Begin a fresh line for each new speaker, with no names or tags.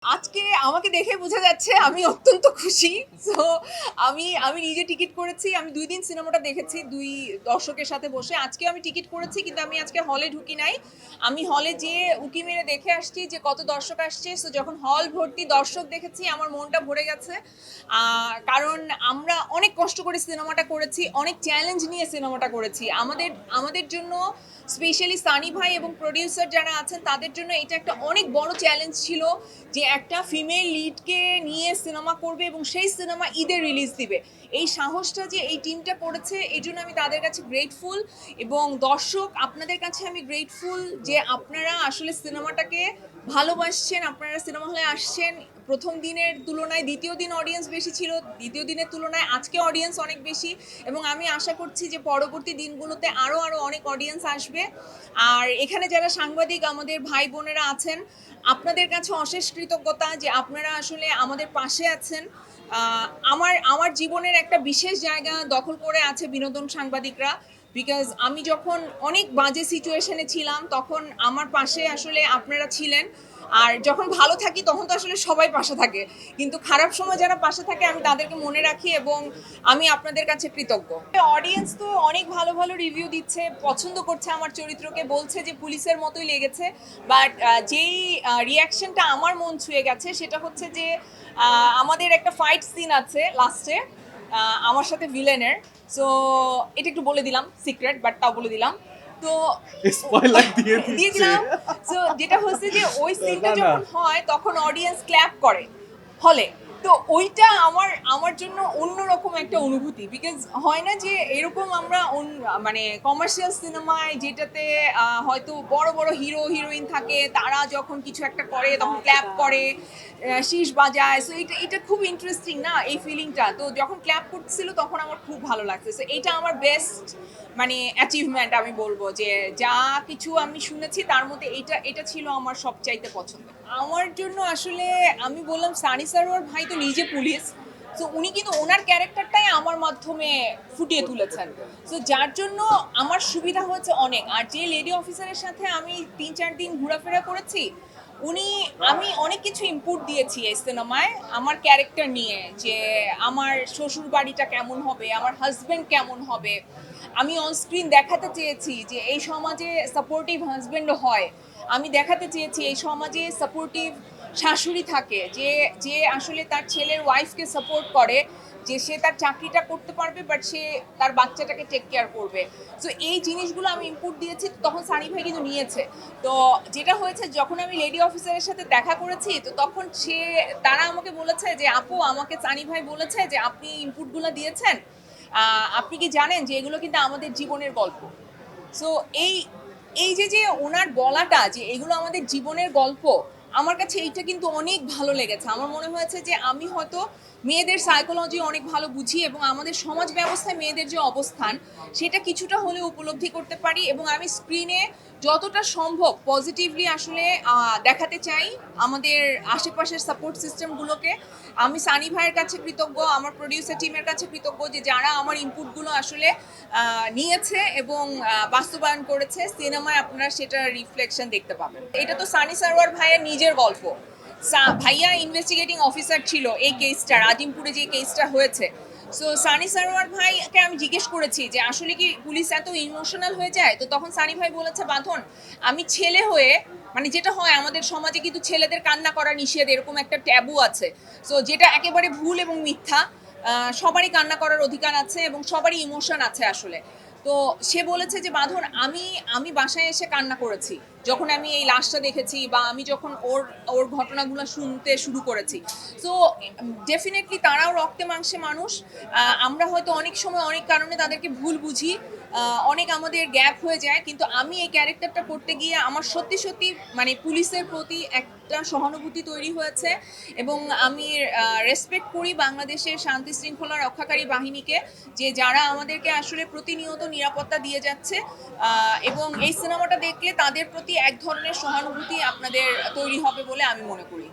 আজকে আমাকে দেখে বোঝা যাচ্ছে আমি অত্যন্ত খুশি। সো আমি আমি নিজে টিকিট করেছি। আমি ২ দিন সিনেমাটা দেখেছি ২ দর্শকের সাথে বসে। আজকে আমি টিকিট করেছি কিন্তু আমি আজকে হলে ঢুকি নাই। আমি হলে যেয়ে উঁকি মেরে দেখে আসছি যে কত দর্শক আসছে। সো যখন হল ভর্তি দর্শক দেখেছি আমার মনটা ভরে গেছে। কারণ আমরা অনেক কষ্ট করে সিনেমাটা করেছি, অনেক চ্যালেঞ্জ নিয়ে সিনেমাটা করেছি। আমাদের আমাদের জন্য স্পেশালি সানি ভাই এবং প্রোডিউসার যারা আছেন তাদের জন্য এটা একটা অনেক বড় চ্যালেঞ্জ ছিল যে একটা ফিমেল লিডকে নিয়ে সিনেমা করবে এবং সেই সিনেমা ঈদে রিলিজ দিবে। এই সাহসটা যে এই টিমটা করেছে এই জন্য আমি তাদের কাছে গ্রেটফুল এবং দর্শক আপনাদের কাছে আমি গ্রেটফুল যে আপনারা আসলে সিনেমাটাকে ভালোবাসছেন, আপনারা সিনেমা হলে আসছেন। প্রথম দিনের তুলনায় দ্বিতীয় দিন অডিয়েন্স বেশি ছিল, দ্বিতীয় দিনের তুলনায় আজকে অডিয়েন্স অনেক বেশি এবং আমি আশা করছি যে পরবর্তী দিনগুলোতে আরও অনেক অডিয়েন্স আসবে। আর এখানে যারা সাংবাদিক আমাদের ভাই বোনেরা আছেন আপনাদের কাছে অশেষ কৃতজ্ঞতা যে আপনারা আসলে আমাদের পাশে আছেন। আমার আমার জীবনের একটা বিশেষ জায়গা দখল করে আছে বিনোদন সাংবাদিকরা, বিকজ আমি যখন অনেক বাজে সিচুয়েশনে ছিলাম তখন আমার পাশে আসলে আপনারা ছিলেন। আর যখন ভালো থাকি তখন তো আসলে সবাই পাশে থাকে, কিন্তু খারাপ সময় যারা পাশে থাকে আমি তাদেরকে মনে রাখি এবং আমি আপনাদের কাছে কৃতজ্ঞ। অডিয়েন্স তো অনেক ভালো ভালো রিভিউ দিচ্ছে, পছন্দ করছে আমার চরিত্রকে, বলছে যে পুলিশের মতোই লেগেছে। বাট যেই রিয়াকশনটা আমার মন ছুঁয়ে গেছে সেটা হচ্ছে যে আমাদের একটা ফাইট সিন আছে লাস্টে আমার সাথে ভিলেনের। সো এটা একটু বলে দিলাম, সিক্রেট বাট তাও বলে দিলাম। তো
স্পয়লার দিয়ে
দিয়ে
দিচ্ছে।
দিলাম। সো যেটা হচ্ছে যে ওই সিনটা যখন হয় তখন অডিয়েন্স ক্ল্যাপ করে হলে। তো ওইটা আমার আমার জন্য অন্যরকম একটা অনুভূতি, বিকজ হয় না যে এরকম আমরা মানে কমার্শিয়াল সিনেমায় যেটাতে হয়তো বড় বড় হিরো হিরোইন থাকে তারা যখন কিছু একটা করে তখন ক্ল্যাপ করে, শীষ বাজায়। সো এটা এটা খুব ইন্টারেস্টিং না এই ফিলিংটা। তো যখন ক্ল্যাপ করছিল তখন আমার খুব ভালো লাগছে। সো এইটা আমার বেস্ট মানে অ্যাচিভমেন্ট আমি বলবো যে যা কিছু আমি শুনেছি তার মধ্যে এটা এটা ছিল আমার সবচাইতে পছন্দ। আমার জন্য আসলে আমি বললাম সানি সারোয়ার ভাই তো নিজে পুলিশ, তো উনি কিন্তু ওনার ক্যারেক্টারটাই আমার মাধ্যমে ফুটিয়ে তুলেছেন। তো যার জন্য আমার সুবিধা হয়েছে অনেক। আর যে লেডি অফিসারের সাথে আমি ৩-৪ দিন ঘোরাফেরা করেছি উনি, আমি অনেক কিছু ইনপুট দিয়েছি এই সিনেমায় আমার ক্যারেক্টার নিয়ে, যে আমার শ্বশুর বাড়িটা কেমন হবে, আমার হাজব্যান্ড কেমন হবে। আমি অনস্ক্রিন দেখাতে চেয়েছি যে এই সমাজে সাপোর্টিভ হাজব্যান্ড হয়, আমি দেখাতে চেয়েছি এই সমাজে সাপোর্টিভ শাশুড়ি থাকে যে যে আসলে তার ছেলের ওয়াইফকে সাপোর্ট করে, যে সে তার চাকরিটা করতে পারবে বাট সে তার বাচ্চাটাকে টেক কেয়ার করবে। তো এই জিনিসগুলো আমি ইনপুট দিয়েছি, তখন সানি ভাই কিন্তু নিয়েছে। তো যেটা হয়েছে যখন আমি লেডি অফিসারের সাথে দেখা করেছি তো তখন তারা আমাকে বলেছে যে আপু আমাকে সানি ভাই বলেছে যে আপনি ইনপুটগুলো দিয়েছেন, আপনি কি জানেন যে এগুলো কিন্তু আমাদের জীবনের গল্প। সো এই এই যে যে ওনার বলাটা যে এগুলো আমাদের জীবনের গল্প, আমার কাছে এইটা কিন্তু অনেক ভালো লেগেছে। আমার মনে হয়েছে যে আমি হয়তো মেয়েদের সাইকোলজি অনেক ভালো বুঝি এবং আমাদের সমাজ ব্যবস্থায় মেয়েদের যে অবস্থান সেটা কিছুটা হলেও উপলব্ধি করতে পারি এবং আমি স্ক্রিনে যতটা সম্ভব পজিটিভলি আসলে দেখাতে চাই আমাদের আশেপাশের সাপোর্ট সিস্টেমগুলোকে। আমি সানি ভাইয়ের কাছে কৃতজ্ঞ, আমার প্রডিউসার টিমের কাছে কৃতজ্ঞ যে যারা আমার ইনপুটগুলো আসলে নিয়েছে এবং বাস্তবায়ন করেছে। সিনেমায় আপনারা সেটার রিফ্লেকশন দেখতে পাবেন। এটা তো সানি সারোয়ার ভাইয়ের নিজের গল্প। ভাইয়া ইনভেস্টিগেটিং অফিসার ছিল এই কেসটার, আজিমপুরে যে কেসটা হয়েছে। সো সানি সারোয়ার ভাইকে আমি জিজ্ঞেস করেছি যে আসলে কি পুলিশ এত ইমোশনাল হয়ে যায়, তো তখন সানি ভাই বলেছে বাঁধন আমি ছেলে হয়ে, মানে যেটা হয় আমাদের সমাজে কিন্তু ছেলেদের কান্না করা নিষেধ এরকম একটা ট্যাবু আছে। সো যেটা একেবারে ভুল এবং মিথ্যা। সবারই কান্না করার অধিকার আছে এবং সবারই ইমোশন আছে আসলে। তো সে বলেছে যে বাঁধন আমি আমি বাসায় এসে কান্না করেছি যখন আমি এই লাশটা দেখেছি বা আমি যখন ওর ওর ঘটনাগুলো শুনতে শুরু করেছি। সো ডেফিনেটলি তারাও রক্তে মাংসে মানুষ। আমরা হয়তো অনেক সময় অনেক কারণে তাদেরকে ভুল বুঝি, অনেক আমাদের গ্যাপ হয়ে যায়, কিন্তু আমি এই ক্যারেক্টারটা করতে গিয়ে আমার সত্যি সত্যি মানে পুলিশের প্রতি একটা সহানুভূতি তৈরি হয়েছে এবং আমি রেসপেক্ট করি বাংলাদেশের শান্তি শৃঙ্খলা রক্ষাকারী বাহিনীকে, যে যারা আমাদেরকে আসলে প্রতিনিয়ত নিরাপত্তা দিয়ে যাচ্ছে। এবং এই সিনেমাটা দেখলে তাদের প্রতি এক ধরনের সহানুভূতি আপনাদের তৈরি হবে বলে আমি মনে করি।